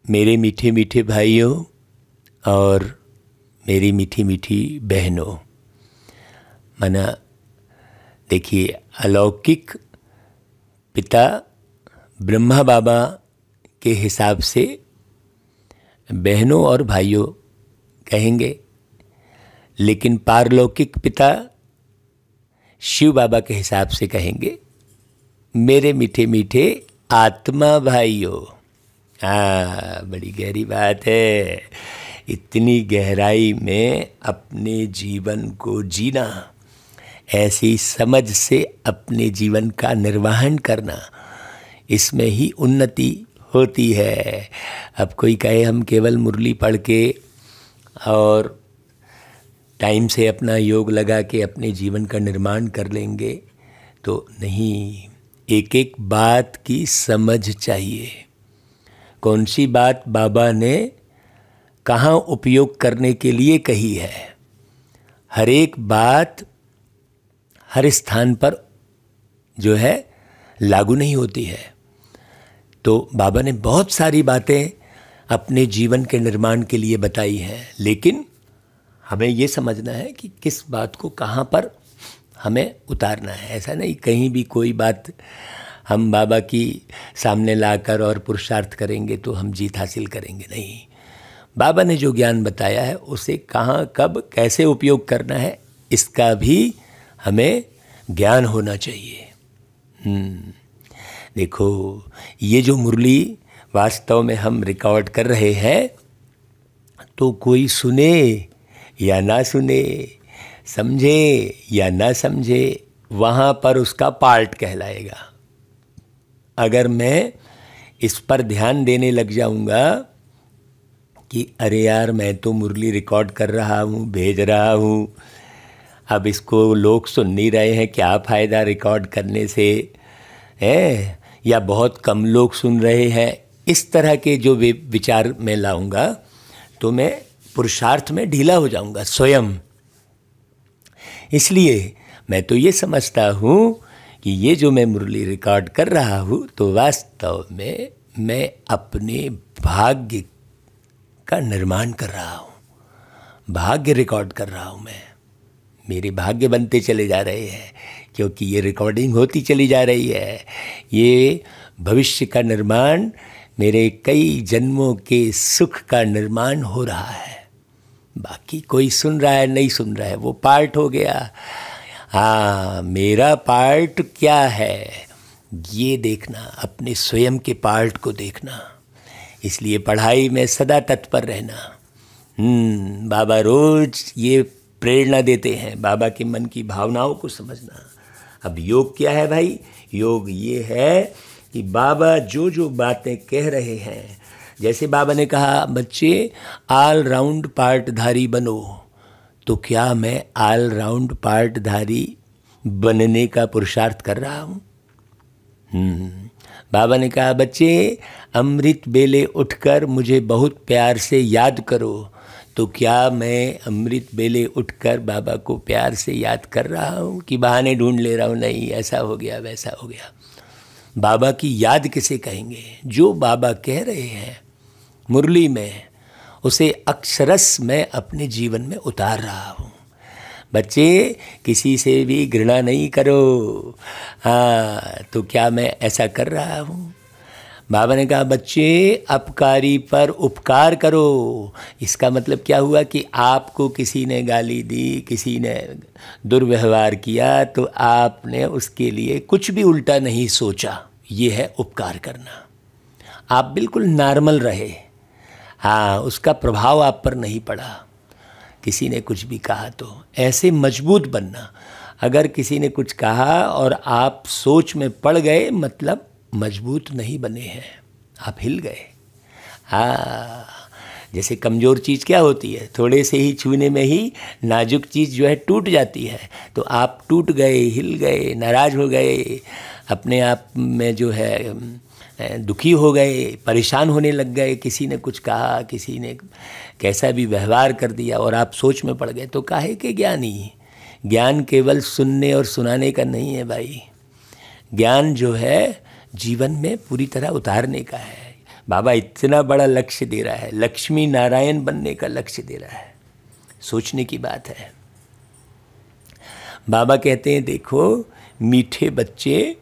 मेरे मीठे मीठे भाइयों और मेरी मीठी मीठी बहनों, माना देखिए, अलौकिक पिता ब्रह्मा बाबा के हिसाब से बहनों और भाइयों कहेंगे, लेकिन पारलौकिक पिता शिव बाबा के हिसाब से कहेंगे मेरे मीठे मीठे आत्मा भाइयों। बड़ी गहरी बात है। इतनी गहराई में अपने जीवन को जीना, ऐसी समझ से अपने जीवन का निर्वहन करना, इसमें ही उन्नति होती है। अब कोई कहे हम केवल मुरली पढ़ के और टाइम से अपना योग लगा के अपने जीवन का निर्माण कर लेंगे, तो नहीं। एक एक बात की समझ चाहिए। कौन सी बात बाबा ने कहाँ उपयोग करने के लिए कही है। हर एक बात हर स्थान पर जो है लागू नहीं होती है। तो बाबा ने बहुत सारी बातें अपने जीवन के निर्माण के लिए बताई हैं, लेकिन हमें ये समझना है कि किस बात को कहाँ पर हमें उतारना है। ऐसा नहीं कहीं भी कोई बात हम बाबा की सामने लाकर और पुरुषार्थ करेंगे तो हम जीत हासिल करेंगे, नहीं। बाबा ने जो ज्ञान बताया है उसे कहाँ कब कैसे उपयोग करना है, इसका भी हमें ज्ञान होना चाहिए। देखो, ये जो मुरली वास्तव में हम रिकॉर्ड कर रहे हैं, तो कोई सुने या ना सुने, समझे या ना समझे, वहाँ पर उसका पार्ट कहलाएगा। अगर मैं इस पर ध्यान देने लग जाऊँगा कि अरे यार, मैं तो मुरली रिकॉर्ड कर रहा हूँ, भेज रहा हूँ, अब इसको लोग सुन नहीं रहे हैं, क्या फ़ायदा रिकॉर्ड करने से है, या बहुत कम लोग सुन रहे हैं, इस तरह के जो विचार मैं लाऊंगा तो मैं पुरुषार्थ में ढीला हो जाऊंगा स्वयं। इसलिए मैं तो ये समझता हूँ कि ये जो मैं मुरली रिकॉर्ड कर रहा हूँ, तो वास्तव में मैं अपने भाग्य का निर्माण कर रहा हूँ, भाग्य रिकॉर्ड कर रहा हूँ। मैं मेरे भाग्य बनते चले जा रहे हैं, क्योंकि ये रिकॉर्डिंग होती चली जा रही है। ये भविष्य का निर्माण, मेरे कई जन्मों के सुख का निर्माण हो रहा है। बाकी कोई सुन रहा है नहीं सुन रहा है, वो पार्ट हो गया। हाँ, मेरा पार्ट क्या है ये देखना, अपने स्वयं के पार्ट को देखना। इसलिए पढ़ाई में सदा तत्पर रहना। बाबा रोज ये प्रेरणा देते हैं, बाबा के मन की भावनाओं को समझना। अब योग क्या है भाई? योग ये है कि बाबा जो जो बातें कह रहे हैं, जैसे बाबा ने कहा बच्चे ऑल राउंड पार्टधारी बनो, तो क्या मैं ऑल राउंड पार्टधारी बनने का पुरुषार्थ कर रहा हूँ? बाबा ने कहा बच्चे अमृत बेले उठकर मुझे बहुत प्यार से याद करो, तो क्या मैं अमृत बेले उठकर बाबा को प्यार से याद कर रहा हूँ कि बहाने ढूंढ ले रहा हूँ? नहीं, ऐसा हो गया वैसा हो गया। बाबा की याद किसे कहेंगे? जो बाबा कह रहे हैं मुरली में, उसे अक्षरश मैं अपने जीवन में उतार रहा हूँ। बच्चे किसी से भी घृणा नहीं करो। हाँ, तो क्या मैं ऐसा कर रहा हूँ? बाबा ने कहा बच्चे अपकारी पर उपकार करो। इसका मतलब क्या हुआ कि आपको किसी ने गाली दी, किसी ने दुर्व्यवहार किया, तो आपने उसके लिए कुछ भी उल्टा नहीं सोचा। ये है उपकार करना। आप बिल्कुल नॉर्मल रहे। हाँ, उसका प्रभाव आप पर नहीं पड़ा। किसी ने कुछ भी कहा तो ऐसे मजबूत बनना। अगर किसी ने कुछ कहा और आप सोच में पड़ गए, मतलब मजबूत नहीं बने हैं, आप हिल गए। हाँ, जैसे कमज़ोर चीज़ क्या होती है, थोड़े से ही छूने में ही नाजुक चीज़ जो है टूट जाती है। तो आप टूट गए, हिल गए, नाराज़ हो गए, अपने आप में जो है दुखी हो गए, परेशान होने लग गए। किसी ने कुछ कहा, किसी ने कैसा भी व्यवहार कर दिया और आप सोच में पड़ गए, तो काहे के ज्ञानी? ज्ञान केवल सुनने और सुनाने का नहीं है भाई। ज्ञान जो है जीवन में पूरी तरह उतारने का है। बाबा इतना बड़ा लक्ष्य दे रहा है, लक्ष्मी नारायण बनने का लक्ष्य दे रहा है, सोचने की बात है। बाबा कहते हैं देखो मीठे बच्चे,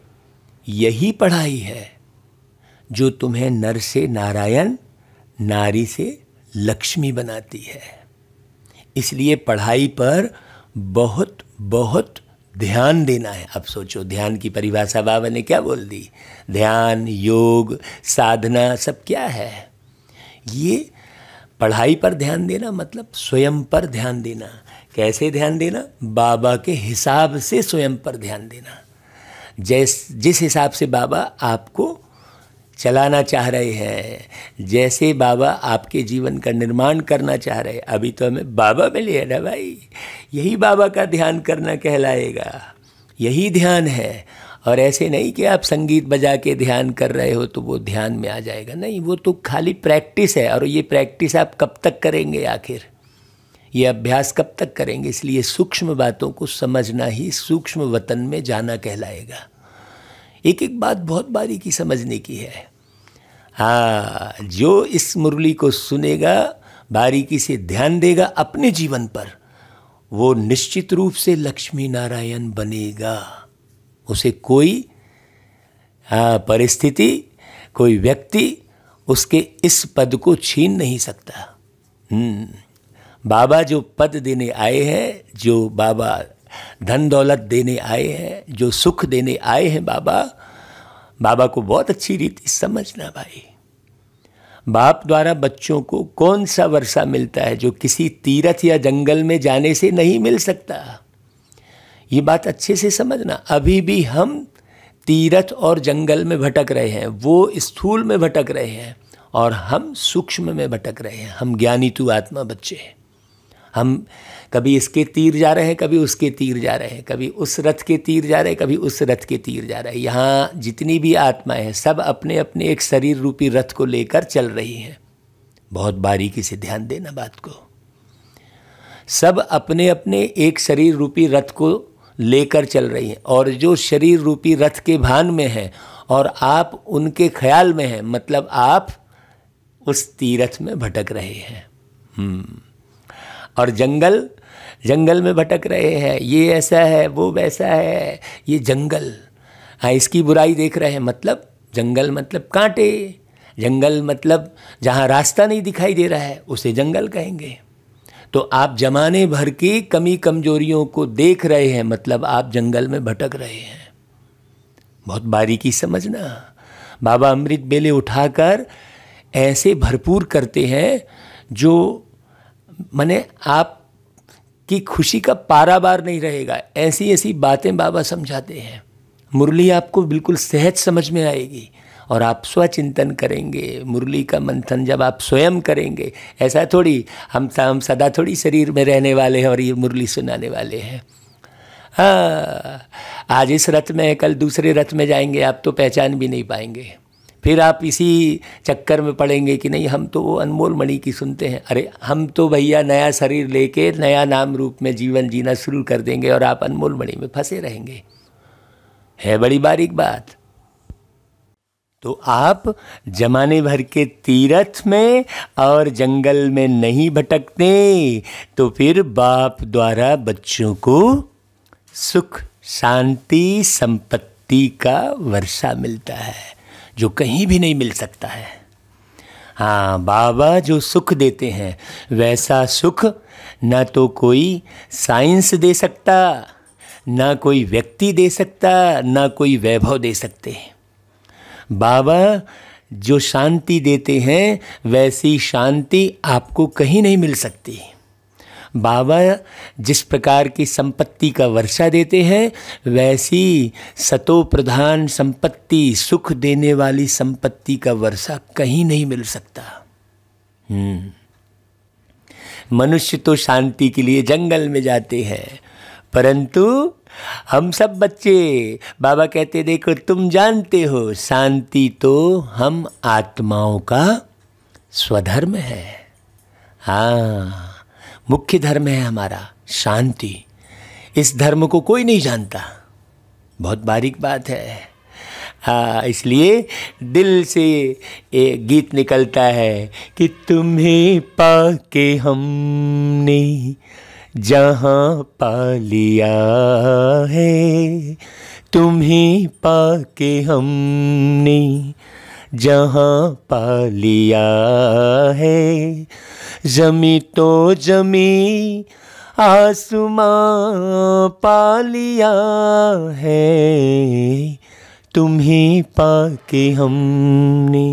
यही पढ़ाई है जो तुम्हें नर से नारायण, नारी से लक्ष्मी बनाती है। इसलिए पढ़ाई पर बहुत बहुत ध्यान देना है। अब सोचो, ध्यान की परिभाषा बाबा ने क्या बोल दी? ध्यान, योग, साधना सब क्या है? ये पढ़ाई पर ध्यान देना मतलब स्वयं पर ध्यान देना। कैसे ध्यान देना? बाबा के हिसाब से स्वयं पर ध्यान देना। जिस हिसाब से बाबा आपको चलाना चाह रहे हैं, जैसे बाबा आपके जीवन का निर्माण करना चाह रहे हैं। अभी तो हमें बाबा मिले है ना भाई, यही बाबा का ध्यान करना कहलाएगा, यही ध्यान है। और ऐसे नहीं कि आप संगीत बजा के ध्यान कर रहे हो तो वो ध्यान में आ जाएगा, नहीं, वो तो खाली प्रैक्टिस है। और ये प्रैक्टिस आप कब तक करेंगे? आखिर ये अभ्यास कब तक करेंगे? इसलिए सूक्ष्म बातों को समझना ही सूक्ष्म वतन में जाना कहलाएगा। एक एक बात बहुत बारीकी समझने की है। हाँ, जो इस मुरली को सुनेगा, बारीकी से ध्यान देगा अपने जीवन पर, वो निश्चित रूप से लक्ष्मी नारायण बनेगा। उसे कोई परिस्थिति, कोई व्यक्ति उसके इस पद को छीन नहीं सकता। बाबा जो पद देने आए हैं, जो बाबा धन दौलत देने आए हैं, जो सुख देने आए हैं, बाबा को बहुत अच्छी रीति समझना भाई। बाप द्वारा बच्चों को कौन सा वर्षा मिलता है जो किसी तीर्थ या जंगल में जाने से नहीं मिल सकता? ये बात अच्छे से समझना। अभी भी हम तीर्थ और जंगल में भटक रहे हैं, वो स्थूल में भटक रहे हैं और हम सूक्ष्म में भटक रहे हैं। हम ज्ञानी तू आत्मा बच्चे हैं। हम कभी इसके तीर जा रहे हैं, कभी उसके तीर जा रहे हैं, कभी उस रथ के तीर जा रहे हैं, कभी उस रथ के तीर जा रहे हैं। यहाँ जितनी भी आत्माएं हैं सब अपने अपने एक शरीर रूपी रथ को लेकर चल रही हैं। बहुत बारीकी से ध्यान देना बात को। सब अपने अपने एक शरीर रूपी रथ को लेकर चल रही हैं, और जो शरीर रूपी रथ के भान में है और आप उनके ख्याल में हैं, मतलब आप उस तीर्थ में भटक रहे हैं। और जंगल में भटक रहे हैं। ये ऐसा है, वो वैसा है, ये जंगल। हाँ, इसकी बुराई देख रहे हैं, मतलब जंगल मतलब कांटे, जंगल मतलब जहाँ रास्ता नहीं दिखाई दे रहा है उसे जंगल कहेंगे। तो आप जमाने भर की कमी कमजोरियों को देख रहे हैं, मतलब आप जंगल में भटक रहे हैं। बहुत बारीकी समझना। बाबा अमृत बेले उठाकर ऐसे भरपूर करते हैं जो माने आप की खुशी का पारावार नहीं रहेगा। ऐसी ऐसी बातें बाबा समझाते हैं। मुरली आपको बिल्कुल सहज समझ में आएगी और आप स्वचिंतन करेंगे। मुरली का मंथन जब आप स्वयं करेंगे, ऐसा थोड़ी हम सदा थोड़ी शरीर में रहने वाले हैं और ये मुरली सुनाने वाले हैं। हाँ, आज इस रथ में, कल दूसरे रथ में जाएंगे, आप तो पहचान भी नहीं पाएंगे। फिर आप इसी चक्कर में पड़ेंगे कि नहीं हम तो वो अनमोल मणि की सुनते हैं। अरे हम तो भैया नया शरीर लेके नया नाम रूप में जीवन जीना शुरू कर देंगे और आप अनमोल मणि में फंसे रहेंगे। है बड़ी बारीक बात। तो आप जमाने भर के तीर्थ में और जंगल में नहीं भटकते, तो फिर बाप द्वारा बच्चों को सुख, शांति, संपत्ति का वर्षा मिलता है जो कहीं भी नहीं मिल सकता है। हाँ, बाबा जो सुख देते हैं वैसा सुख ना तो कोई साइंस दे सकता, ना कोई व्यक्ति दे सकता, ना कोई वैभव दे सकते। बाबा जो शांति देते हैं वैसी शांति आपको कहीं नहीं मिल सकती। बाबा जिस प्रकार की संपत्ति का वर्षा देते हैं वैसी सतो प्रधान संपत्ति, सुख देने वाली संपत्ति का वर्षा कहीं नहीं मिल सकता। मनुष्य तो शांति के लिए जंगल में जाते हैं, परंतु हम सब बच्चे, बाबा कहते देखो तुम जानते हो शांति तो हम आत्माओं का स्वधर्म है। हाँ, मुख्य धर्म है हमारा शांति। इस धर्म को कोई नहीं जानता। बहुत बारीक बात है। हाँ, इसलिए दिल से एक गीत निकलता है कि तुम्हें पाके हमने जहाँ पा लिया है, तुम्हें पाके हमने जहाँ पा लिया है, ज़मीं तो ज़मीं आसमां पा लिया है, तुम्हें पाके हमने।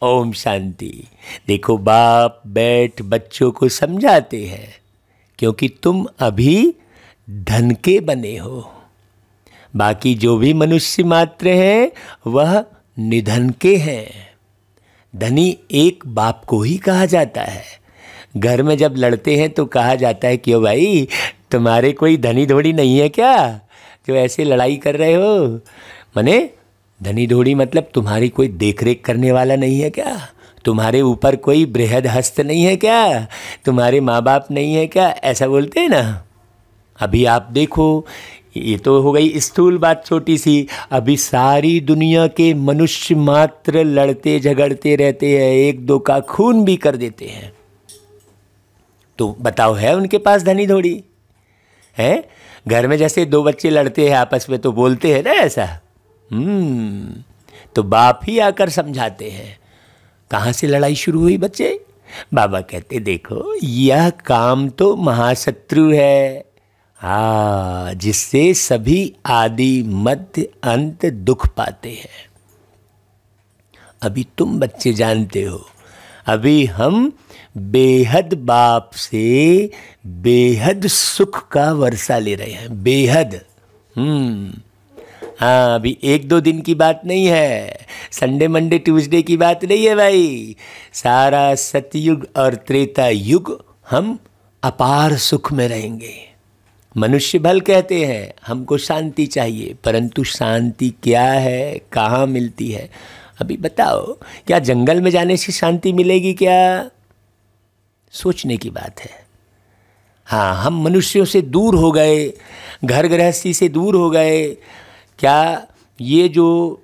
ओम शांति। देखो, बाप बैठ बच्चों को समझाते हैं, क्योंकि तुम अभी धन के बने हो। बाकी जो भी मनुष्य मात्र हैं वह निधन के हैं। धनी एक बाप को ही कहा जाता है। घर में जब लड़ते हैं तो कहा जाता है, क्यों भाई, तुम्हारे कोई धनी धोड़ी नहीं है क्या जो ऐसे लड़ाई कर रहे हो? मने धनी धोड़ी मतलब तुम्हारी कोई देख रेख करने वाला नहीं है क्या? तुम्हारे ऊपर कोई बृहद हस्त नहीं है क्या? तुम्हारे माँ बाप नहीं है क्या? ऐसा बोलते हैं ना। अभी आप देखो, ये तो हो गई स्थूल बात छोटी सी। अभी सारी दुनिया के मनुष्य मात्र लड़ते झगड़ते रहते हैं, एक दो का खून भी कर देते हैं। तो बताओ, है उनके पास धनी धोड़ी है? घर में जैसे दो बच्चे लड़ते हैं आपस में तो बोलते हैं ना ऐसा। तो बाप ही आकर समझाते हैं। कहाँ से लड़ाई शुरू हुई बच्चे? बाबा कहते, देखो यह काम तो महाशत्रु है, हाँ, जिससे सभी आदि मध्य अंत दुख पाते हैं। अभी तुम बच्चे जानते हो, अभी हम बेहद बाप से बेहद सुख का वर्षा ले रहे हैं, बेहद। हाँ, अभी एक दो दिन की बात नहीं है, संडे मंडे ट्यूसडे की बात नहीं है भाई। सारा सतयुग और त्रेता युग हम अपार सुख में रहेंगे। मनुष्य भल कहते हैं हमको शांति चाहिए, परंतु शांति क्या है, कहाँ मिलती है? अभी बताओ, क्या जंगल में जाने से शांति मिलेगी क्या? सोचने की बात है। हाँ, हम मनुष्यों से दूर हो गए, घर गृहस्थी से दूर हो गए। क्या ये जो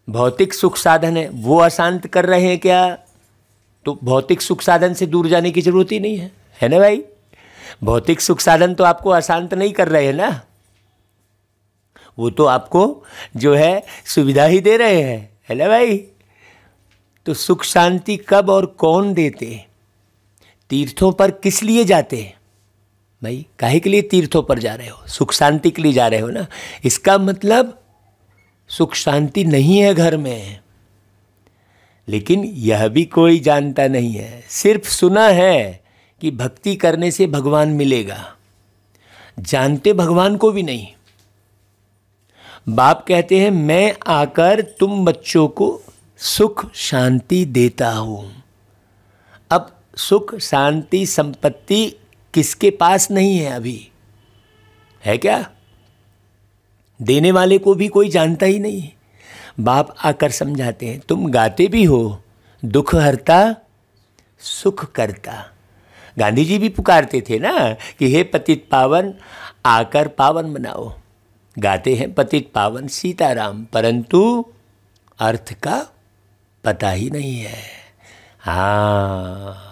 भौतिक सुख साधन है वो अशांत कर रहे हैं क्या? तो भौतिक सुख साधन से दूर जाने की जरूरत ही नहीं है ना भाई? भौतिक सुख साधन तो आपको अशांत नहीं कर रहे हैं ना, वो तो आपको जो है सुविधा ही दे रहे हैं, है ना भाई? तो सुख शांति कब और कौन देते? तीर्थों पर किस लिए जाते हैं भाई? काहे के लिए तीर्थों पर जा रहे हो? सुख शांति के लिए जा रहे हो ना। इसका मतलब सुख शांति नहीं है घर में, लेकिन यह भी कोई जानता नहीं है। सिर्फ सुना है कि भक्ति करने से भगवान मिलेगा, जानते भगवान को भी नहीं। बाप कहते हैं, मैं आकर तुम बच्चों को सुख शांति देता हूं। अब सुख शांति संपत्ति किसके पास नहीं है? अभी है क्या? देने वाले को भी कोई जानता ही नहीं। बाप आकर समझाते हैं, तुम गाते भी हो, दुख हरता सुख करता। गांधी जी भी पुकारते थे ना कि हे पतित पावन आकर पावन बनाओ। गाते हैं पतित पावन सीताराम, परंतु अर्थ का पता ही नहीं है। हाँ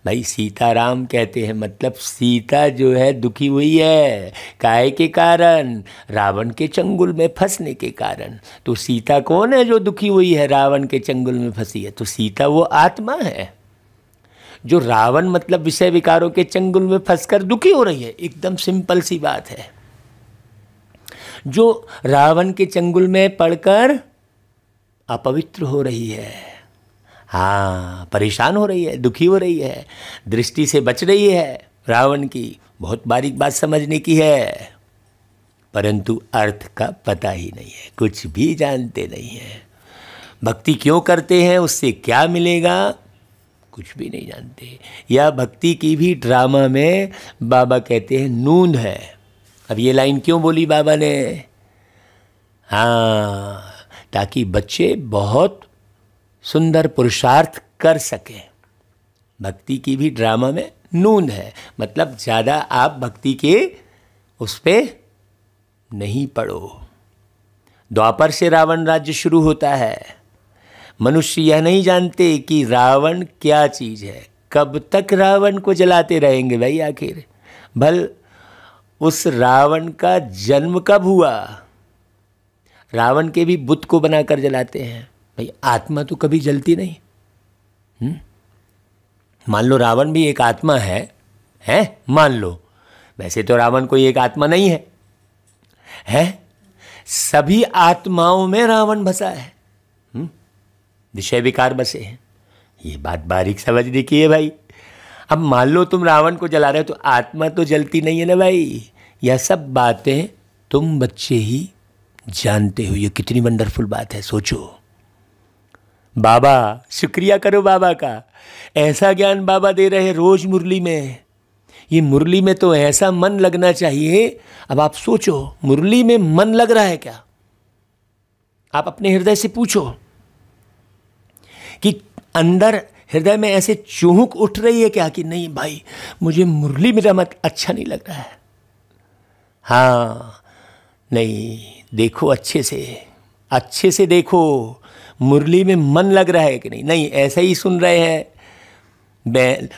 भाई, सीताराम कहते हैं मतलब सीता जो है दुखी हुई है, काहे के कारण? रावण के चंगुल में फंसने के कारण। तो सीता कौन है जो दुखी हुई है, रावण के चंगुल में फंसी है? तो सीता वो आत्मा है जो रावण मतलब विषय विकारों के चंगुल में फंसकर दुखी हो रही है। एकदम सिंपल सी बात है। जो रावण के चंगुल में पड़कर अपवित्र हो रही है, हाँ, परेशान हो रही है, दुखी हो रही है, दृष्टि से बच रही है रावण की। बहुत बारीक बात समझने की है, परंतु अर्थ का पता ही नहीं है, कुछ भी जानते नहीं है। भक्ति क्यों करते हैं, उससे क्या मिलेगा, कुछ भी नहीं जानते। यह भक्ति की भी ड्रामा में बाबा कहते हैं नूंद है। अब ये लाइन क्यों बोली बाबा ने? हाँ, ताकि बच्चे बहुत सुंदर पुरुषार्थ कर सकें। भक्ति की भी ड्रामा में नूंद है, मतलब ज़्यादा आप भक्ति के उस पे नहीं पड़ो, द्वापर से रावण राज्य शुरू होता है। मनुष्य यह नहीं जानते कि रावण क्या चीज़ है। कब तक रावण को जलाते रहेंगे भाई? आखिर भल उस रावण का जन्म कब हुआ? रावण के भी बुत को बनाकर जलाते हैं भाई। आत्मा तो कभी जलती नहीं। मान लो रावण भी एक आत्मा है मान लो। वैसे तो रावण कोई एक आत्मा नहीं है? सभी आत्माओं में रावण बसा है। विषय विकार बसे हैं। ये बात बारीक समझने की है भाई। अब मान लो तुम रावण को जला रहे हो तो आत्मा तो जलती नहीं है ना भाई। यह सब बातें तुम बच्चे ही जानते हो। ये कितनी वंडरफुल बात है, सोचो। बाबा, शुक्रिया करो बाबा का, ऐसा ज्ञान बाबा दे रहे हैं रोज मुरली में। ये मुरली में तो ऐसा मन लगना चाहिए। अब आप सोचो, मुरली में मन लग रहा है क्या? आप अपने हृदय से पूछो कि अंदर हृदय में ऐसे चूहुक उठ रही है क्या कि नहीं भाई मुझे मुरली मेरा मत अच्छा नहीं लग रहा है। हाँ, नहीं, देखो अच्छे से देखो, मुरली में मन लग रहा है कि नहीं? नहीं, ऐसा ही सुन रहे हैं।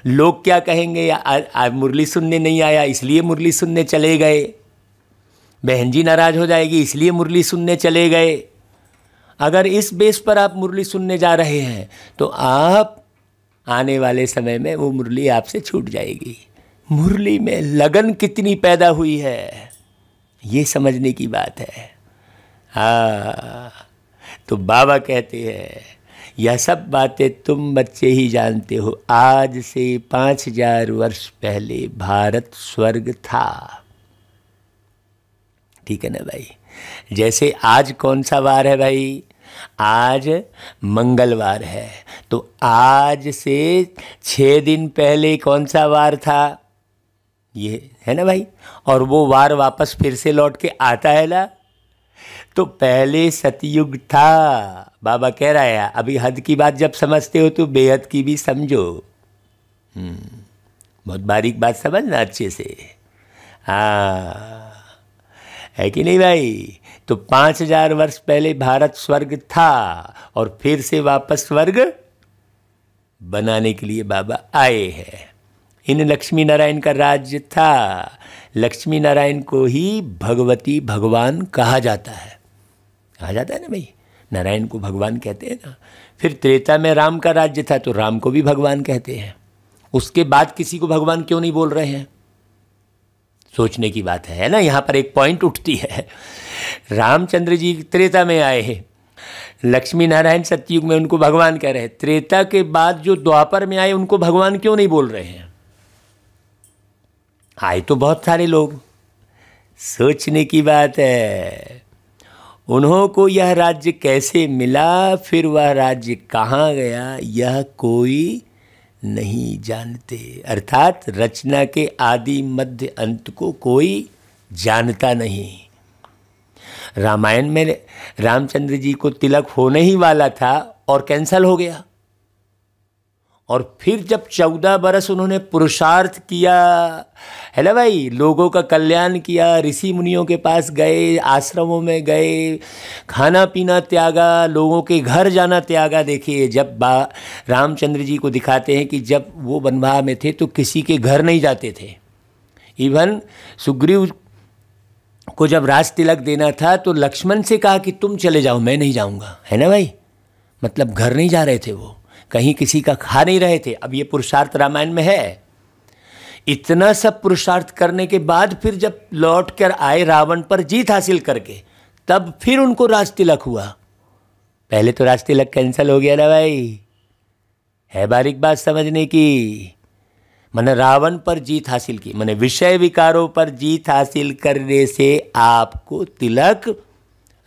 लोग क्या कहेंगे, या मुरली सुनने नहीं आया इसलिए मुरली सुनने चले गए, बहन जी नाराज हो जाएगी इसलिए मुरली सुनने चले गए। अगर इस बेस पर आप मुरली सुनने जा रहे हैं तो आप आने वाले समय में वो मुरली आपसे छूट जाएगी। मुरली में लगन कितनी पैदा हुई है, ये समझने की बात है। हाँ, तो बाबा कहते हैं यह सब बातें तुम बच्चे ही जानते हो। आज से 5000 वर्ष पहले भारत स्वर्ग था। ठीक है ना भाई? जैसे आज कौन सा वार है भाई? आज मंगलवार है। तो आज से 6 दिन पहले कौन सा वार था? ये है ना भाई? और वो वार वापस फिर से लौट के आता है ना? तो पहले सतयुग था। बाबा कह रहा है अभी हद की बात जब समझते हो तो बेहद की भी समझो। बहुत बारीक बात समझना अच्छे से। हाँ, है कि नहीं भाई? तो 5000 वर्ष पहले भारत स्वर्ग था और फिर से वापस स्वर्ग बनाने के लिए बाबा आए हैं। इन लक्ष्मी नारायण का राज्य था। लक्ष्मी नारायण को ही भगवती भगवान कहा जाता है। कहा जाता है ना भाई, नारायण को भगवान कहते हैं ना। फिर त्रेता में राम का राज्य था तो राम को भी भगवान कहते हैं। उसके बाद किसी को भगवान क्यों नहीं बोल रहे हैं? सोचने की बात है ना। यहाँ पर एक पॉइंट उठती है। रामचंद्र जी त्रेता में आए हैं, लक्ष्मी नारायण सतयुग में उनको भगवान कह रहे हैं। त्रेता के बाद जो द्वापर में आए उनको भगवान क्यों नहीं बोल रहे हैं? आए तो बहुत सारे लोग। सोचने की बात है। उन्हों को यह राज्य कैसे मिला, फिर वह राज्य कहाँ गया, यह कोई नहीं जानते। अर्थात रचना के आदि मध्य अंत को कोई जानता नहीं। रामायण में रामचंद्र जी को तिलक होने ही वाला था और कैंसल हो गया। और फिर जब 14 बरस उन्होंने पुरुषार्थ किया है ना भाई, लोगों का कल्याण किया, ऋषि मुनियों के पास गए, आश्रमों में गए, खाना पीना त्यागा, लोगों के घर जाना त्यागा। देखिए जब रामचंद्र जी को दिखाते हैं कि जब वो वनवाह में थे तो किसी के घर नहीं जाते थे। इवन सुग्रीव को जब राज तिलक देना था तो लक्ष्मण से कहा कि तुम चले जाओ, मैं नहीं जाऊँगा, है ना भाई? मतलब घर नहीं जा रहे थे, वो कहीं किसी का खा नहीं रहे थे। अब ये पुरुषार्थ रामायण में है। इतना सब पुरुषार्थ करने के बाद फिर जब लौट कर आए रावण पर जीत हासिल करके, तब फिर उनको राज तिलक हुआ। पहले तो राज तिलक कैंसिल हो गया ना भाई। है बारीक बात समझने की। मैंने रावण पर जीत हासिल की, मैंने विषय विकारों पर जीत हासिल करने से आपको तिलक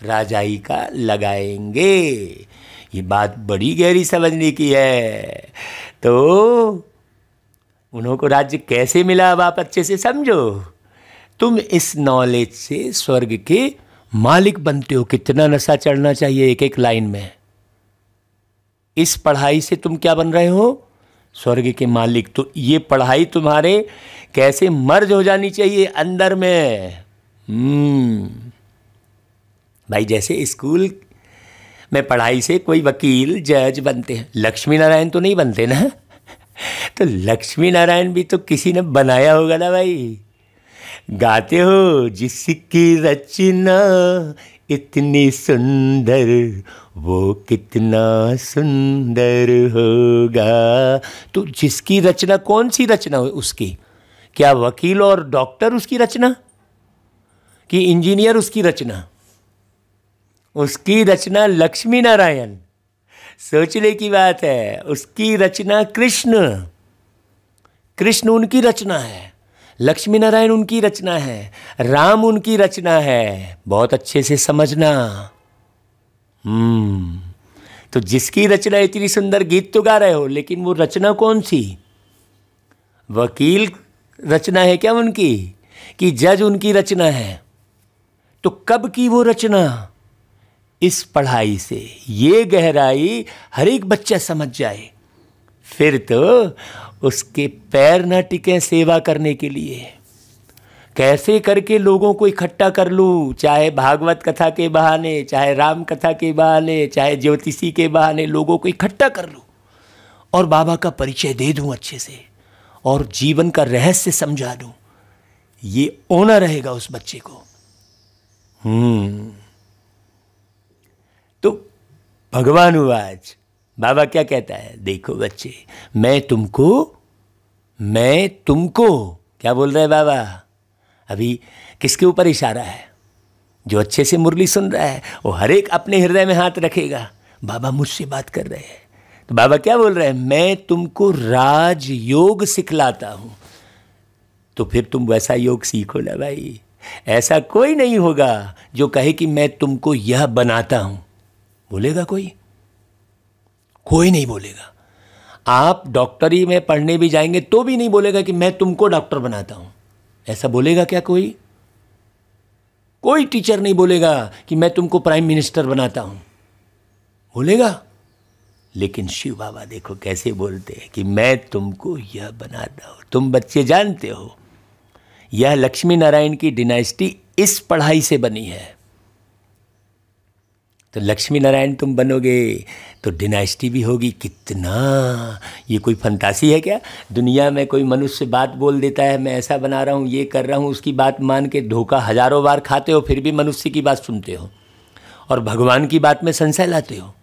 राजाई का लगाएंगे। ये बात बड़ी गहरी समझने की है। तो उन्हों को राज्य कैसे मिला अब आप अच्छे से समझो। तुम इस नॉलेज से स्वर्ग के मालिक बनते हो। कितना नशा चढ़ना चाहिए एक एक लाइन में। इस पढ़ाई से तुम क्या बन रहे हो? स्वर्ग के मालिक। तो ये पढ़ाई तुम्हारे कैसे मर्ज हो जानी चाहिए अंदर में। भाई जैसे स्कूल में पढ़ाई से कोई वकील जज बनते हैं, लक्ष्मी नारायण तो नहीं बनते ना। तो लक्ष्मी नारायण भी तो किसी ने बनाया होगा ना भाई। गाते हो जिसकी रचना इतनी सुंदर वो कितना सुंदर होगा। तो जिसकी रचना, कौन सी रचना हो उसकी? क्या वकील और डॉक्टर उसकी रचना, कि इंजीनियर उसकी रचना? उसकी रचना लक्ष्मी नारायण। सोचने की बात है, उसकी रचना कृष्ण, कृष्ण उनकी रचना है, लक्ष्मी नारायण उनकी रचना है, राम उनकी रचना है। बहुत अच्छे से समझना। तो जिसकी रचना इतनी सुंदर, गीत तो गा रहे हो लेकिन वो रचना कौन सी? वकील रचना है क्या उनकी, कि जज उनकी रचना है? तो कब की वो रचना? इस पढ़ाई से ये गहराई हर एक बच्चा समझ जाए, फिर तो उसके पैर न टिके सेवा करने के लिए। कैसे करके लोगों को इकट्ठा कर लूँ, चाहे भागवत कथा के बहाने, चाहे राम कथा के बहाने, चाहे ज्योतिषी के बहाने, लोगों को इकट्ठा कर लूँ और बाबा का परिचय दे दूँ अच्छे से और जीवन का रहस्य समझा दूँ। ये होना रहेगा उस बच्चे को। तो भगवान उवाच, बाबा क्या कहता है? देखो बच्चे, मैं तुमको क्या बोल रहे हैं बाबा? अभी किसके ऊपर इशारा है? जो अच्छे से मुरली सुन रहा है वो हर एक अपने हृदय में हाथ रखेगा। बाबा मुझसे बात कर रहे हैं। तो बाबा क्या बोल रहे हैं? मैं तुमको राजयोग सिखलाता हूं। तो फिर तुम वैसा योग सीखो ना भाई। ऐसा कोई नहीं होगा जो कहे कि मैं तुमको यह बनाता हूं। बोलेगा कोई? कोई नहीं बोलेगा। आप डॉक्टरी में पढ़ने भी जाएंगे तो भी नहीं बोलेगा कि मैं तुमको डॉक्टर बनाता हूं। ऐसा बोलेगा क्या कोई? कोई टीचर नहीं बोलेगा कि मैं तुमको प्राइम मिनिस्टर बनाता हूं। बोलेगा? लेकिन शिव बाबा देखो कैसे बोलते हैं कि मैं तुमको यह बनाता हूं। तुम बच्चे जानते हो यह लक्ष्मी नारायण की डिनाइस्टी इस पढ़ाई से बनी है। तो लक्ष्मी नारायण तुम बनोगे तो डिनाइस्टी भी होगी। कितना ये कोई फंतासी है क्या? दुनिया में कोई मनुष्य बात बोल देता है मैं ऐसा बना रहा हूँ, ये कर रहा हूँ, उसकी बात मान के धोखा हजारों बार खाते हो, फिर भी मनुष्य की बात सुनते हो और भगवान की बात में संशय लाते हो।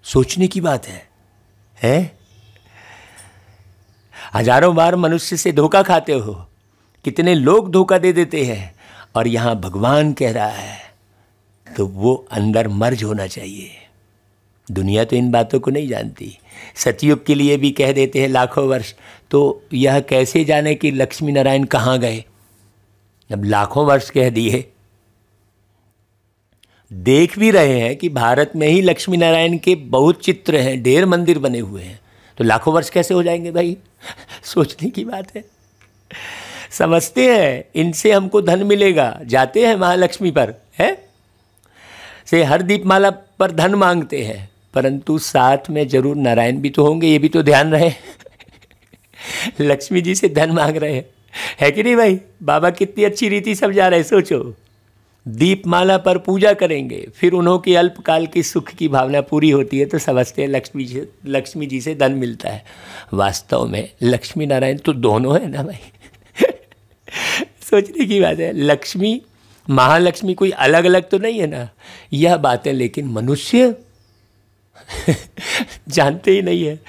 सोचने की बात है? हजारों बार मनुष्य से धोखा खाते हो, कितने लोग धोखा दे देते हैं, और यहाँ भगवान कह रहा है तो वो अंदर मर्ज होना चाहिए। दुनिया तो इन बातों को नहीं जानती। सतयुग के लिए भी कह देते हैं लाखों वर्ष, तो यह कैसे जाने कि लक्ष्मी नारायण कहाँ गए? अब लाखों वर्ष कह दिए, देख भी रहे हैं कि भारत में ही लक्ष्मी नारायण के बहुत चित्र हैं, ढेर मंदिर बने हुए हैं, तो लाखों वर्ष कैसे हो जाएंगे भाई? सोचने की बात है। समझते हैं इनसे हमको धन मिलेगा, जाते हैं महालक्ष्मी पर है से हर दीपमाला पर धन मांगते हैं, परंतु साथ में जरूर नारायण भी तो होंगे, ये भी तो ध्यान रहे। लक्ष्मी जी से धन मांग रहे हैं, है कि नहीं भाई? बाबा कितनी अच्छी रीति समझा रहे हैं। सोचो, दीपमाला पर पूजा करेंगे, फिर उन्हों की अल्पकाल की सुख की भावना पूरी होती है तो समझते हैं लक्ष्मी जी से धन मिलता है। वास्तव में लक्ष्मी नारायण तो दोनों है ना भाई। सोचने की बात है। लक्ष्मी महालक्ष्मी कोई अलग अलग तो नहीं है ना, यह बात है। लेकिन मनुष्य जानते ही नहीं है।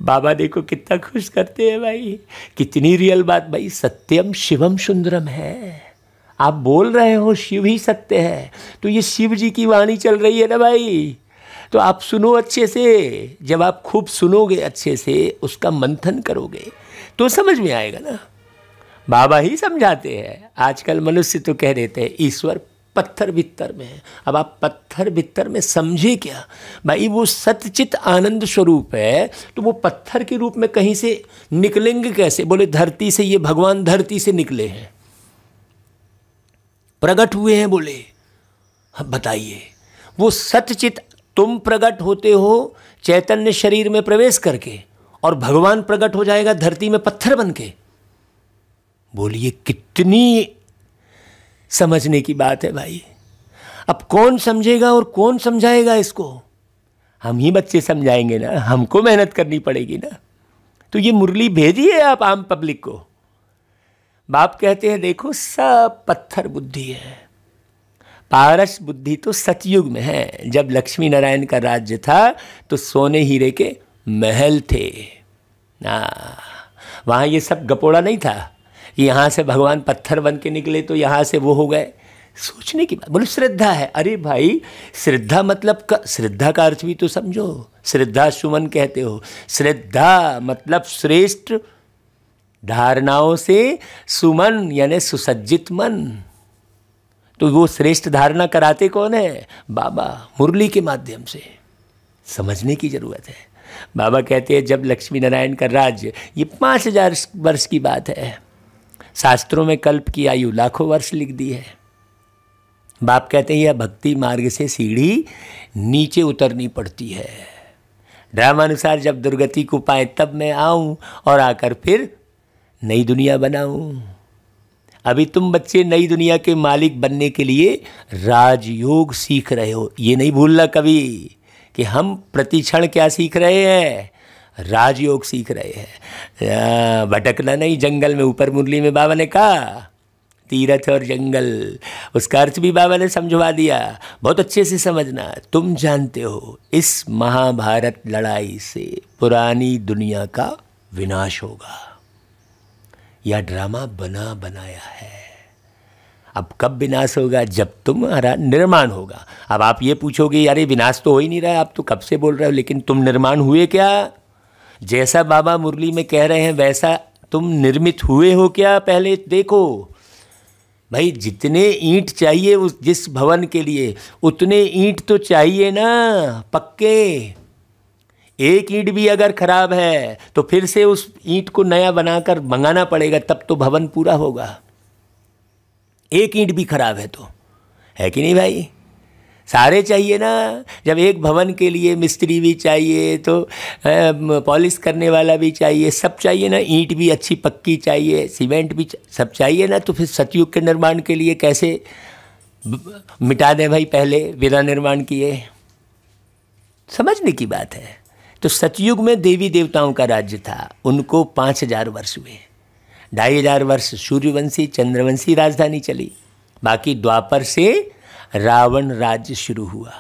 बाबा देखो कितना खुश करते हैं भाई, कितनी रियल बात भाई। सत्यम शिवम सुंदरम है। आप बोल रहे हो शिव ही सत्य है, तो ये शिव जी की वाणी चल रही है ना भाई, तो आप सुनो अच्छे से। जब आप खूब सुनोगे अच्छे से, उसका मंथन करोगे तो समझ में आएगा ना। बाबा ही समझाते हैं। आजकल मनुष्य तो कह देते हैं ईश्वर पत्थर भीतर में है। अब आप पत्थर भीतर में समझे क्या भाई? वो सतचित आनंद स्वरूप है, तो वो पत्थर के रूप में कहीं से निकलेंगे कैसे? बोले धरती से, ये भगवान धरती से निकले हैं, प्रकट हुए हैं। बोले अब बताइए, वो सतचित तुम प्रकट होते हो चैतन्य शरीर में प्रवेश करके, और भगवान प्रकट हो जाएगा धरती में पत्थर बन के। बोलिए कितनी समझने की बात है भाई। अब कौन समझेगा और कौन समझाएगा इसको? हम ही बच्चे समझाएंगे ना, हमको मेहनत करनी पड़ेगी ना। तो ये मुरली भेजिए आप आम पब्लिक को। बाप कहते हैं देखो सब पत्थर बुद्धि है, पारस बुद्धि तो सतयुग में है। जब लक्ष्मी नारायण का राज्य था तो सोने हीरे के महल थे ना, वहाँ ये सब गपोड़ा नहीं था कि यहाँ से भगवान पत्थर बन के निकले तो यहाँ से वो हो गए। सोचने की बात, बोलो श्रद्धा है। अरे भाई श्रद्धा मतलब श्रद्धा का अर्थ भी तो समझो। श्रद्धा सुमन कहते हो, श्रद्धा मतलब श्रेष्ठ धारणाओं से सुमन यानी सुसज्जित मन। तो वो श्रेष्ठ धारणा कराते कौन है? बाबा, मुरली के माध्यम से। समझने की जरूरत है। बाबा कहते हैं जब लक्ष्मी नारायण का राज्य, ये 5000 वर्ष की बात है, शास्त्रों में कल्प की आयु लाखों वर्ष लिख दी है। बाप कहते हैं यह भक्ति मार्ग से सीढ़ी नीचे उतरनी पड़ती है। ड्रामानुसार जब दुर्गति को पाए तब मैं आऊं और आकर फिर नई दुनिया बनाऊं। अभी तुम बच्चे नई दुनिया के मालिक बनने के लिए राजयोग सीख रहे हो। ये नहीं भूलना कभी कि हम प्रतिक्षण क्या सीख रहे हैं? राजयोग सीख रहे हैं। भटकना नहीं जंगल में। ऊपर मुरली में बाबा ने कहा तीरथ और जंगल, उसका अर्थ भी बाबा ने समझवा दिया। बहुत अच्छे से समझना। तुम जानते हो इस महाभारत लड़ाई से पुरानी दुनिया का विनाश होगा। यह ड्रामा बना बनाया है। अब कब विनाश होगा? जब तुम्हारा निर्माण होगा। अब आप ये पूछोगे अरे विनाश तो हो ही नहीं रहा है, आप तो कब से बोल रहे हो, लेकिन तुम निर्माण हुए क्या? जैसा बाबा मुरली में कह रहे हैं वैसा तुम निर्मित हुए हो क्या? पहले देखो भाई, जितने ईंट चाहिए उस जिस भवन के लिए उतने ईंट तो चाहिए ना, पक्के। एक ईंट भी अगर खराब है तो फिर से उस ईंट को नया बनाकर मंगाना पड़ेगा, तब तो भवन पूरा होगा। एक ईंट भी खराब है तो, है कि नहीं भाई? सारे चाहिए ना। जब एक भवन के लिए मिस्त्री भी चाहिए तो पॉलिश करने वाला भी चाहिए, सब चाहिए ना। ईंट भी अच्छी पक्की चाहिए, सीमेंट भी सब चाहिए ना। तो फिर सतयुग के निर्माण के लिए कैसे मिटा दें भाई पहले बिना निर्माण किए? समझने की बात है। तो सतयुग में देवी देवताओं का राज्य था, उनको 5000 वर्ष हुए। 2500 वर्ष सूर्यवंशी चंद्रवंशी राजधानी चली। बाकी द्वापर से रावण राज्य शुरू हुआ।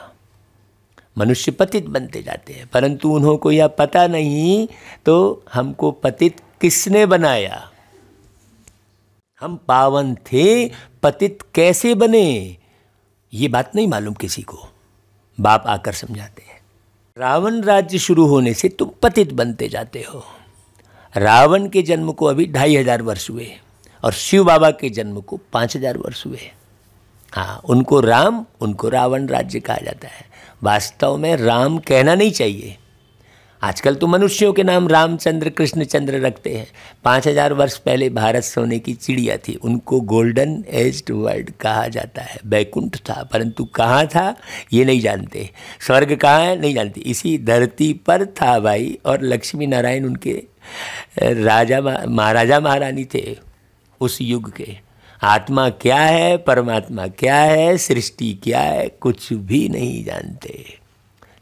मनुष्य पतित बनते जाते हैं, परंतु उन्हों को यह पता नहीं तो हमको पतित किसने बनाया? हम पावन थे, पतित कैसे बने ये बात नहीं मालूम किसी को। बाप आकर समझाते हैं रावण राज्य शुरू होने से तुम पतित बनते जाते हो। रावण के जन्म को अभी 2500 वर्ष हुए और शिव बाबा के जन्म को 5000 वर्ष हुए। हाँ, उनको राम उनको रावण राज्य कहा जाता है। वास्तव में राम कहना नहीं चाहिए। आजकल तो मनुष्यों के नाम रामचंद्र कृष्णचंद्र रखते हैं। 5000 वर्ष पहले भारत सोने की चिड़िया थी, उनको गोल्डन एज्ड वर्ल्ड कहा जाता है। बैकुंठ था, परंतु कहाँ था ये नहीं जानते। स्वर्ग कहाँ है नहीं जानते। इसी धरती पर था भाई। और लक्ष्मी नारायण उनके राजा महाराजा महारानी थे उस युग के। आत्मा क्या है, परमात्मा क्या है, सृष्टि क्या है, कुछ भी नहीं जानते।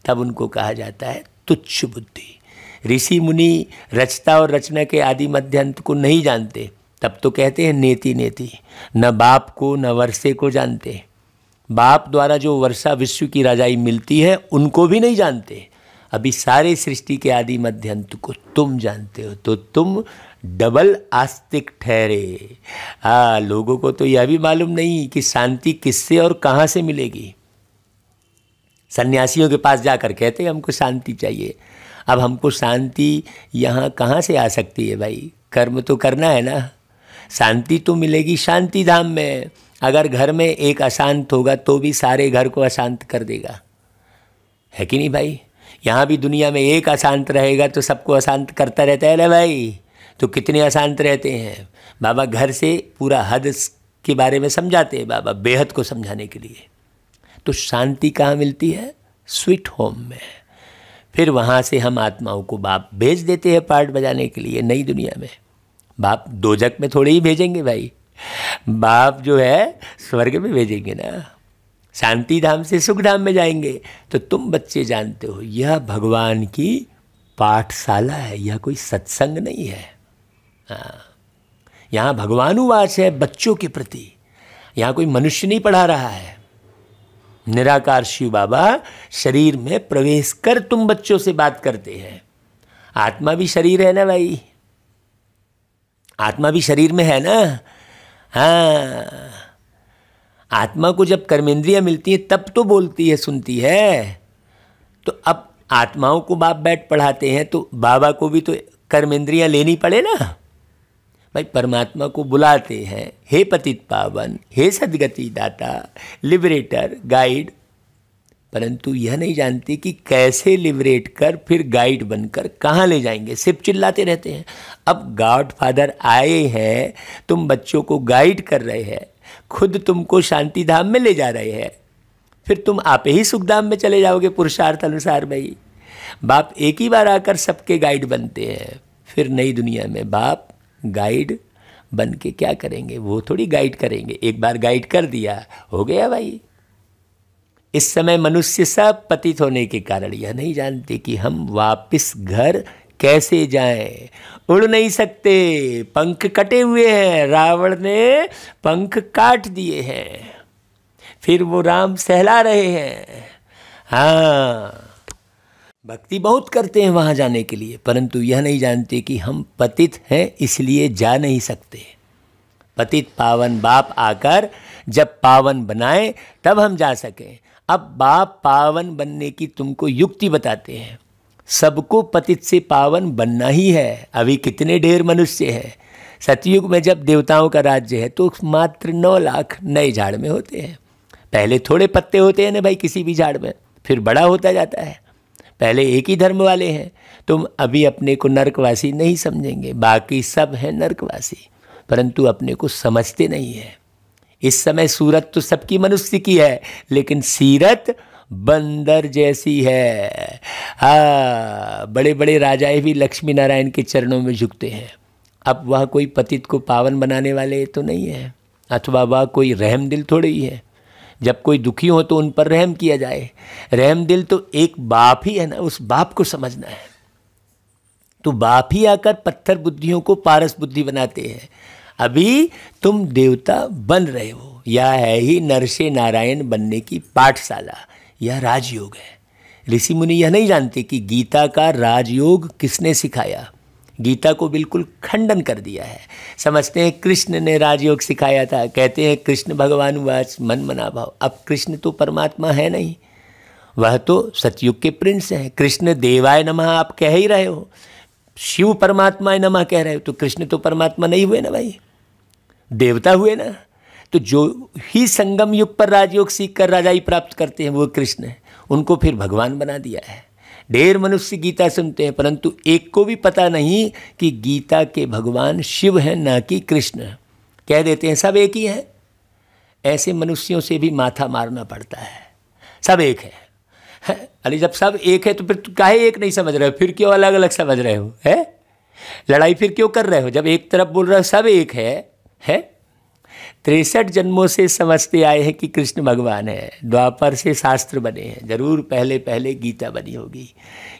तब उनको कहा जाता है तुच्छ बुद्धि। ऋषि मुनि रचता और रचना के आदि मध्य अंत को नहीं जानते, तब तो कहते हैं नेति नेति। न बाप को न वर्षे को जानते। बाप द्वारा जो वर्षा विश्व की राजाई मिलती है उनको भी नहीं जानते। अभी सारे सृष्टि के आदि मध्य अंत को तुम जानते हो, तो तुम डबल आस्तिक ठहरे। लोगों को तो यह भी मालूम नहीं कि शांति किससे और कहाँ से मिलेगी। सन्यासियों के पास जाकर कहते हैं हमको शांति चाहिए। अब हमको शांति यहाँ कहाँ से आ सकती है भाई? कर्म तो करना है ना। शांति तो मिलेगी शांति धाम में। अगर घर में एक अशांत होगा तो भी सारे घर को अशांत कर देगा, है कि नहीं भाई? यहाँ भी दुनिया में एक अशांत रहेगा तो सबको अशांत करता रहता है ना भाई। तो कितने अशांत रहते हैं। बाबा घर से पूरा हद के बारे में समझाते हैं, बाबा बेहद को समझाने के लिए। तो शांति कहाँ मिलती है? स्वीट होम में। फिर वहाँ से हम आत्माओं को बाप भेज देते हैं पार्ट बजाने के लिए नई दुनिया में। बाप दोजक में थोड़े ही भेजेंगे भाई, बाप जो है स्वर्ग में भेजेंगे ना। शांति धाम से सुख धाम में जाएंगे। तो तुम बच्चे जानते हो यह भगवान की पाठशाला है, यह कोई सत्संग नहीं है। यहाँ भगवानुवाच है बच्चों के प्रति, यहाँ कोई मनुष्य नहीं पढ़ा रहा है। निराकार शिव बाबा शरीर में प्रवेश कर तुम बच्चों से बात करते हैं। आत्मा भी शरीर है ना भाई, आत्मा भी शरीर में है ना। हाँ, आत्मा को जब कर्मेंद्रियां मिलती हैं तब तो बोलती है, सुनती है। तो अब आत्माओं को बाप बैठ पढ़ाते हैं तो बाबा को भी तो कर्मेंद्रियां लेनी पड़े ना भाई। परमात्मा को बुलाते हैं, हे पतित पावन, हे सद्गति दाता, लिबरेटर, गाइड, परंतु यह नहीं जानते कि कैसे लिबरेट कर फिर गाइड बनकर कहाँ ले जाएंगे। सिर्फ चिल्लाते रहते हैं। अब गॉड फादर आए हैं, तुम बच्चों को गाइड कर रहे हैं, खुद तुमको शांति धाम में ले जा रहे हैं, फिर तुम आप ही सुख धाम में चले जाओगे पुरुषार्थ अनुसार। भाई बाप एक ही बार आकर सबके गाइड बनते हैं, फिर नई दुनिया में बाप गाइड बन के क्या करेंगे? वो थोड़ी गाइड करेंगे, एक बार गाइड कर दिया हो गया भाई। इस समय मनुष्य सब पतित होने के कारण यह नहीं जानते कि हम वापस घर कैसे जाएं। उड़ नहीं सकते, पंख कटे हुए हैं, रावण ने पंख काट दिए हैं, फिर वो राम सहला रहे हैं। हाँ, भक्ति बहुत करते हैं वहाँ जाने के लिए, परंतु यह नहीं जानते कि हम पतित हैं इसलिए जा नहीं सकते। पतित पावन बाप आकर जब पावन बनाए तब हम जा सकें। अब बाप पावन बनने की तुमको युक्ति बताते हैं। सबको पतित से पावन बनना ही है। अभी कितने ढेर मनुष्य हैं। सतयुग में जब देवताओं का राज्य है तो मात्र 9 लाख नए झाड़ में होते हैं। पहले थोड़े पत्ते होते हैं ना भाई किसी भी झाड़ में, फिर बड़ा होता जाता है। पहले एक ही धर्म वाले हैं। तुम अभी अपने को नरकवासी नहीं समझेंगे, बाकी सब हैं नरकवासी, परंतु अपने को समझते नहीं है। इस समय सूरत तो सबकी मनुष्य की है, लेकिन सीरत बंदर जैसी है। हाँ, बड़े बड़े राजाएं भी लक्ष्मी नारायण के चरणों में झुकते हैं। अब वह कोई पतित को पावन बनाने वाले तो नहीं है, अथवा वह कोई रहम दिल थोड़ी ही है। जब कोई दुखी हो तो उन पर रहम किया जाए। रहम दिल तो एक बाप ही है ना, उस बाप को समझना है। तो बाप ही आकर पत्थर बुद्धियों को पारस बुद्धि बनाते हैं। अभी तुम देवता बन रहे हो, यह है ही नर से नारायण बनने की पाठशाला, यह राजयोग है। ऋषि मुनि यह नहीं जानते कि गीता का राजयोग किसने सिखाया। गीता को बिल्कुल खंडन कर दिया है। समझते हैं कृष्ण ने राजयोग सिखाया था, कहते हैं कृष्ण भगवान वाच मन मना भाव। अब कृष्ण तो परमात्मा है नहीं, वह तो सतयुग के प्रिंस हैं। कृष्ण देवाय नमः आप कह ही रहे हो, शिव परमात्मा नमः कह रहे हो, तो कृष्ण तो परमात्मा नहीं हुए ना भाई, देवता हुए ना। तो जो ही संगम युग पर राजयोग सीख कर राजाई प्राप्त करते हैं वो कृष्ण है, उनको फिर भगवान बना दिया है। ढेर मनुष्य गीता सुनते हैं, परंतु एक को भी पता नहीं कि गीता के भगवान शिव हैं ना कि कृष्ण। कह देते हैं सब एक ही है। ऐसे मनुष्यों से भी माथा मारना पड़ता है। सब एक है। अरे जब सब एक है तो फिर काहे एक नहीं समझ रहे हो, फिर क्यों अलग अलग समझ रहे हो? है लड़ाई फिर क्यों कर रहे हो जब एक तरफ बोल रहे हो सब एक है? 63 जन्मों से समझते आए हैं कि कृष्ण भगवान है। द्वापर से शास्त्र बने हैं, जरूर पहले पहले गीता बनी होगी।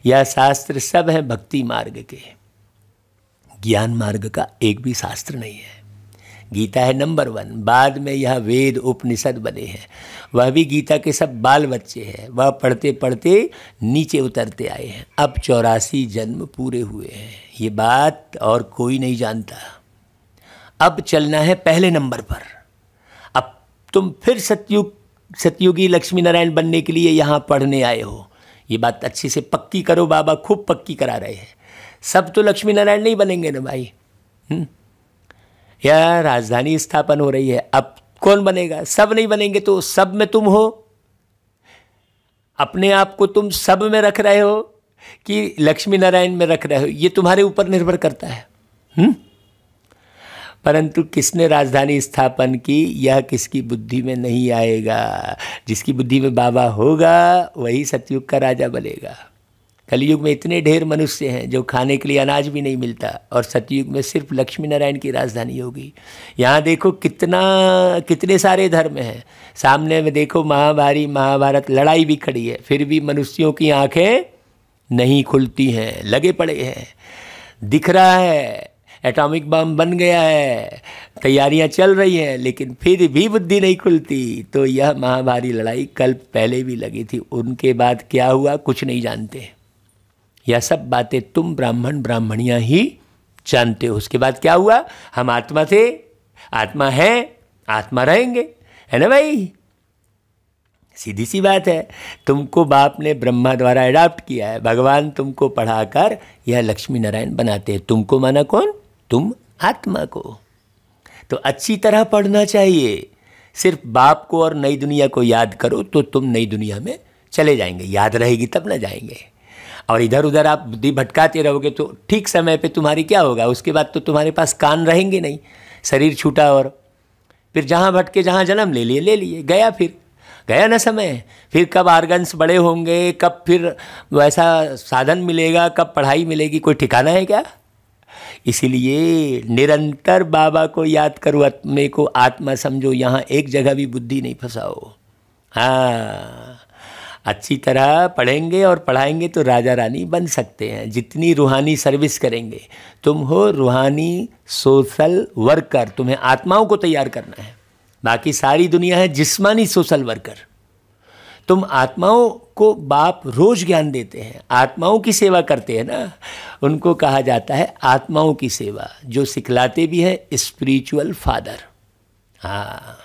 यह शास्त्र सब है भक्ति मार्ग के, ज्ञान मार्ग का एक भी शास्त्र नहीं है। गीता है नंबर 1, बाद में यह वेद उपनिषद बने हैं। वह भी गीता के सब बाल बच्चे हैं, वह पढ़ते पढ़ते नीचे उतरते आए हैं। अब 84 जन्म पूरे हुए हैं, ये बात और कोई नहीं जानता। अब चलना है पहले नंबर पर। अब तुम फिर सतयुगी लक्ष्मी नारायण बनने के लिए यहाँ पढ़ने आए हो। ये बात अच्छे से पक्की करो, बाबा खूब पक्की करा रहे हैं। सब तो लक्ष्मी नारायण नहीं बनेंगे ना भाई। यह राजधानी स्थापन हो रही है, अब कौन बनेगा? सब नहीं बनेंगे तो सब में तुम हो। अपने आप को तुम सब में रख रहे हो कि लक्ष्मी नारायण में रख रहे हो, ये तुम्हारे ऊपर निर्भर करता है। परंतु किसने राजधानी स्थापन की यह किसकी बुद्धि में नहीं आएगा। जिसकी बुद्धि में बाबा होगा वही सतयुग का राजा बनेगा। कलयुग में इतने ढेर मनुष्य हैं जो खाने के लिए अनाज भी नहीं मिलता, और सतयुग में सिर्फ लक्ष्मी नारायण की राजधानी होगी। यहाँ देखो कितने सारे धर्म हैं, सामने में देखो महाभारत लड़ाई भी खड़ी है, फिर भी मनुष्यों की आंखें नहीं खुलती हैं, लगे पड़े हैं। दिख रहा है एटॉमिक बम बन गया है, तैयारियां चल रही हैं, लेकिन फिर भी बुद्धि नहीं खुलती। तो यह महाभारी लड़ाई कल पहले भी लगी थी, उनके बाद क्या हुआ कुछ नहीं जानते। यह सब बातें तुम ब्राह्मण ब्राह्मणियां ही जानते हो। उसके बाद क्या हुआ, हम आत्मा थे, आत्मा है, आत्मा रहेंगे, है ना भाई। सीधी सी बात है। तुमको बाप ने ब्रह्मा द्वारा अडॉप्ट किया है, भगवान तुमको पढ़ाकर यह लक्ष्मी नारायण बनाते हैं। तुमको माना कौन, तुम आत्मा को। तो अच्छी तरह पढ़ना चाहिए। सिर्फ बाप को और नई दुनिया को याद करो तो तुम नई दुनिया में चले जाएंगे, याद रहेगी तब ना जाएंगे। और इधर उधर आप बुद्धि भटकाते रहोगे तो ठीक समय पे तुम्हारी क्या होगा, उसके बाद तो तुम्हारे पास कान रहेंगे नहीं, शरीर छूटा, और फिर जहाँ भटके जहाँ जन्म ले लिए, गया, फिर गया ना समय। फिर कब आर्गन्स बड़े होंगे, कब फिर वैसा साधन मिलेगा, कब पढ़ाई मिलेगी, कोई ठिकाना है क्या। इसीलिए निरंतर बाबा को याद करो, अपने को आत्मा समझो, यहाँ एक जगह भी बुद्धि नहीं फंसाओ। हाँ, अच्छी तरह पढ़ेंगे और पढ़ाएंगे तो राजा रानी बन सकते हैं। जितनी रूहानी सर्विस करेंगे, तुम हो रूहानी सोशल वर्कर, तुम्हें आत्माओं को तैयार करना है। बाकी सारी दुनिया है जिस्मानी सोशल वर्कर। तुम आत्माओं को बाप रोज ज्ञान देते हैं, आत्माओं की सेवा करते हैं ना, उनको कहा जाता है आत्माओं की सेवा, जो सिखलाते भी हैं स्पिरिचुअल फादर। हाँ,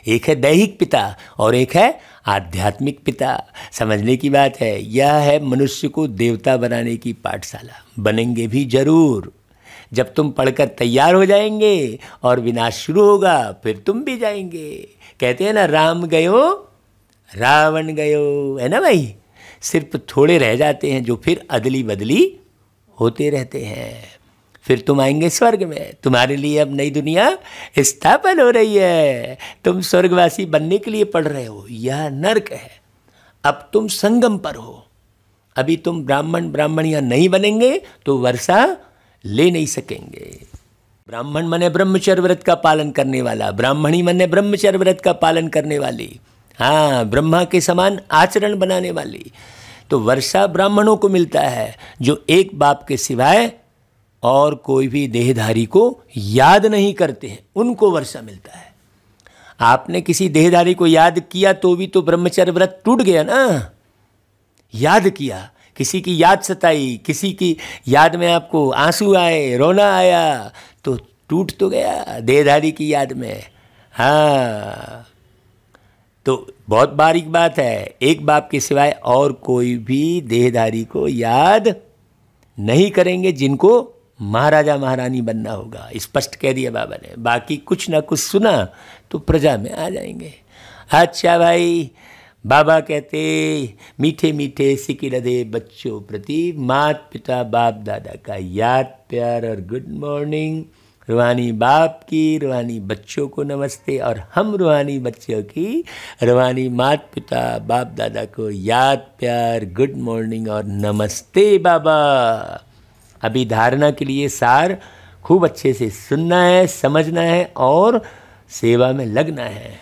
एक है दैहिक पिता और एक है आध्यात्मिक पिता। समझने की बात है। यह है मनुष्य को देवता बनाने की पाठशाला। बनेंगे भी जरूर। जब तुम पढ़कर तैयार हो जाएंगे और विनाश शुरू होगा, फिर तुम भी जाएंगे। कहते हैं ना, राम गयो रावण गयो, है ना भाई। सिर्फ थोड़े रह जाते हैं जो फिर अदली बदली होते रहते हैं। फिर तुम आएंगे स्वर्ग में। तुम्हारे लिए अब नई दुनिया स्थापन हो रही है। तुम स्वर्गवासी बनने के लिए पढ़ रहे हो, यह नर्क है। अब तुम संगम पर हो। अभी तुम ब्राह्मण ब्राह्मणियां नहीं बनेंगे तो वर्षा ले नहीं सकेंगे। ब्राह्मण मने ब्रह्मचर्य व्रत का पालन करने वाला, ब्राह्मणी मने ब्रह्मचर्य व्रत का पालन करने वाली, हाँ, ब्रह्मा के समान आचरण बनाने वाली। तो वर्षा ब्राह्मणों को मिलता है जो एक बाप के सिवाय और कोई भी देहधारी को याद नहीं करते हैं, उनको वर्षा मिलता है। आपने किसी देहधारी को याद किया तो भी तो ब्रह्मचर्य व्रत टूट गया ना। याद किया, किसी की याद सताई, किसी की याद में आपको आंसू आए, रोना आया, तो टूट तो गया देहधारी की याद में। हाँ, तो बहुत बारीक बात है। एक बाप के सिवाय और कोई भी देहधारी को याद नहीं करेंगे, जिनको महाराजा महारानी बनना होगा। स्पष्ट कह दिया बाबा ने। बाकी कुछ ना कुछ सुना तो प्रजा में आ जाएंगे। अच्छा भाई, बाबा कहते मीठे मीठे सिकिलदे बच्चों प्रति मात पिता बाप दादा का याद प्यार और गुड मॉर्निंग। रूहानी बाप की रूहानी बच्चों को नमस्ते, और हम रूहानी बच्चों की रूहानी मात पिता बाप दादा को याद प्यार गुड मॉर्निंग और नमस्ते बाबा। अभी धारणा के लिए सार खूब अच्छे से सुनना है, समझना है और सेवा में लगना है।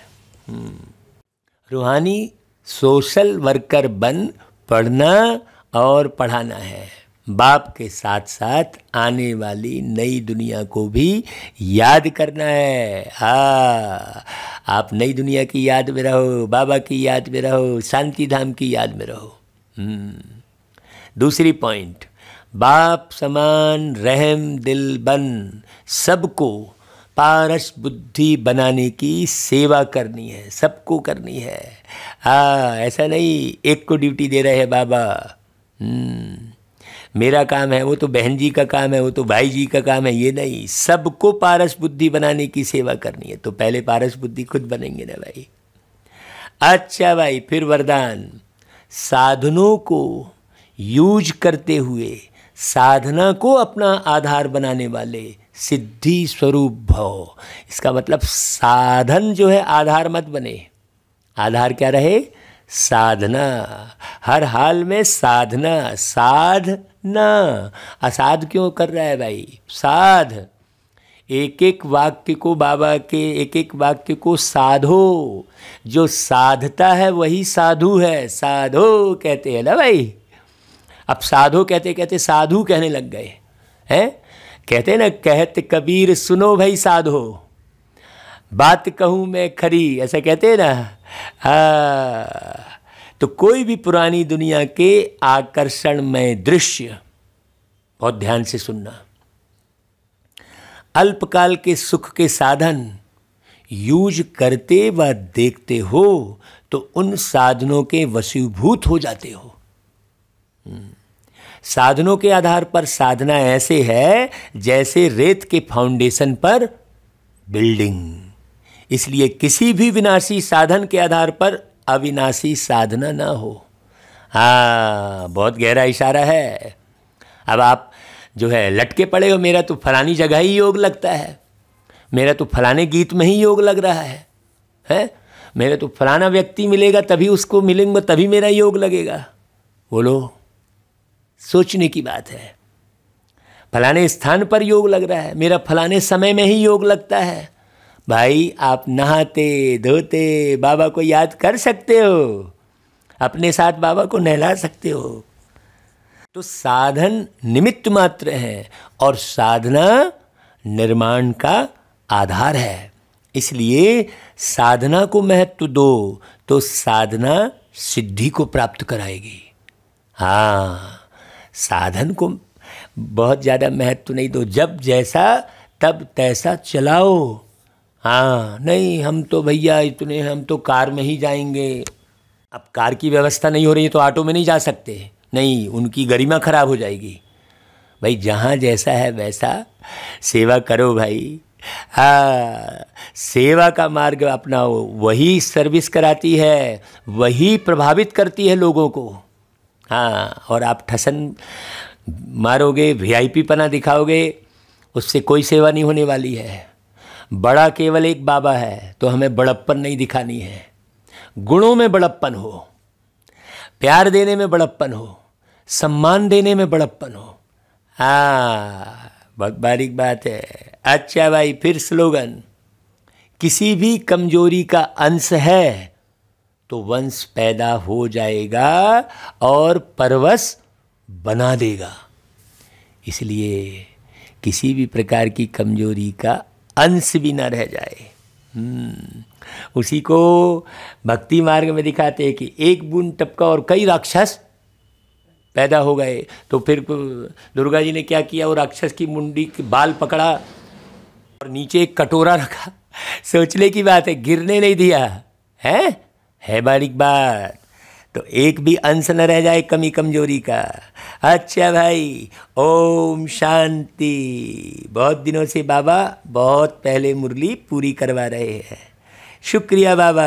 रूहानी सोशल वर्कर बन पढ़ना और पढ़ाना है। बाप के साथ साथ आने वाली नई दुनिया को भी याद करना है। हाँ, आप नई दुनिया की याद में रहो, बाबा की याद में रहो, शांति धाम की याद में रहो। दूसरी पॉइंट, बाप समान रहम दिल बन सबको पारस बुद्धि बनाने की सेवा करनी है, सबको करनी है। हाँ, ऐसा नहीं एक को ड्यूटी दे रहे हैं बाबा, मेरा काम है, वो तो बहन जी का काम है, वो तो भाई जी का काम है, ये नहीं, सबको पारस बुद्धि बनाने की सेवा करनी है। तो पहले पारस बुद्धि खुद बनेंगे ना भाई। अच्छा भाई, फिर वरदान, साधनों को यूज करते हुए साधना को अपना आधार बनाने वाले सिद्धि स्वरूप भव। इसका मतलब साधन जो है आधार मत बने। आधार क्या रहे? साधना, हर हाल में साधना, साधना। असाध क्यों कर रहा है भाई? साध, एक एक वाक्य को, बाबा के एक एक वाक्य को साधो। जो साधता है वही साधु है, साधो कहते हैं ना भाई। अब साधो कहते कहते साधु कहने लग गए हैं। कहते ना, कहत कबीर सुनो भाई साधो, बात कहूँ मैं खरी, ऐसा कहते हैं ना। तो कोई भी पुरानी दुनिया के आकर्षणमय दृश्य बहुत ध्यान से सुनना। अल्पकाल के सुख के साधन यूज करते व देखते हो तो उन साधनों के वशीभूत हो जाते हो। साधनों के आधार पर साधना ऐसे है जैसे रेत के फाउंडेशन पर बिल्डिंग। इसलिए किसी भी विनाशी साधन के आधार पर अविनाशी साधना ना हो। हाँ, बहुत गहरा इशारा है। अब आप जो है लटके पड़े हो, मेरा तो फलानी जगह ही योग लगता है, मेरा तो फलाने गीत में ही योग लग रहा है, मेरा तो फलाना व्यक्ति मिलेगा तभी उसको मिलेंगे, तभी मेरा योग लगेगा। बोलो, सोचने की बात है। फलाने स्थान पर योग लग रहा है, मेरा फलाने समय में ही योग लगता है। भाई, आप नहाते धोते बाबा को याद कर सकते हो, अपने साथ बाबा को नहला सकते हो। तो साधन निमित्त मात्र है और साधना निर्माण का आधार है। इसलिए साधना को महत्व दो तो साधना सिद्धि को प्राप्त कराएगी। हाँ, साधन को बहुत ज़्यादा महत्व नहीं दो, जब जैसा तब तैसा चलाओ। हाँ, नहीं हम तो भैया इतने, हम तो कार में ही जाएंगे। अब कार की व्यवस्था नहीं हो रही है तो ऑटो में नहीं जा सकते, नहीं, उनकी गरिमा खराब हो जाएगी। भाई, जहाँ जैसा है वैसा सेवा करो भाई। हाँ, सेवा का मार्ग अपनाओ, वही सर्विस कराती है, वही प्रभावित करती है लोगों को। हाँ, और आप ठसन मारोगे, वीआईपी पना दिखाओगे, उससे कोई सेवा नहीं होने वाली है। बड़ा केवल एक बाबा है, तो हमें बड़प्पन नहीं दिखानी है। गुणों में बड़प्पन हो, प्यार देने में बड़प्पन हो, सम्मान देने में बड़प्पन हो। हाँ, बहुत बारीक बात है। अच्छा भाई, फिर स्लोगन, किसी भी कमजोरी का अंश है तो वंश पैदा हो जाएगा और परवश बना देगा। इसलिए किसी भी प्रकार की कमजोरी का अंश भी ना रह जाए। उसी को भक्ति मार्ग में दिखाते हैं कि एक बूंद टपका और कई राक्षस पैदा हो गए। तो फिर दुर्गा जी ने क्या किया, वो राक्षस की मुंडी के बाल पकड़ा और नीचे एक कटोरा रखा। सोचने की बात है, गिरने नहीं दिया है बारीक बात। तो एक भी अंश न रह जाए कमी कमजोरी का। अच्छा भाई, ओम शांति। बहुत दिनों से बाबा बहुत पहले मुरली पूरी करवा रहे हैं। शुक्रिया बाबा।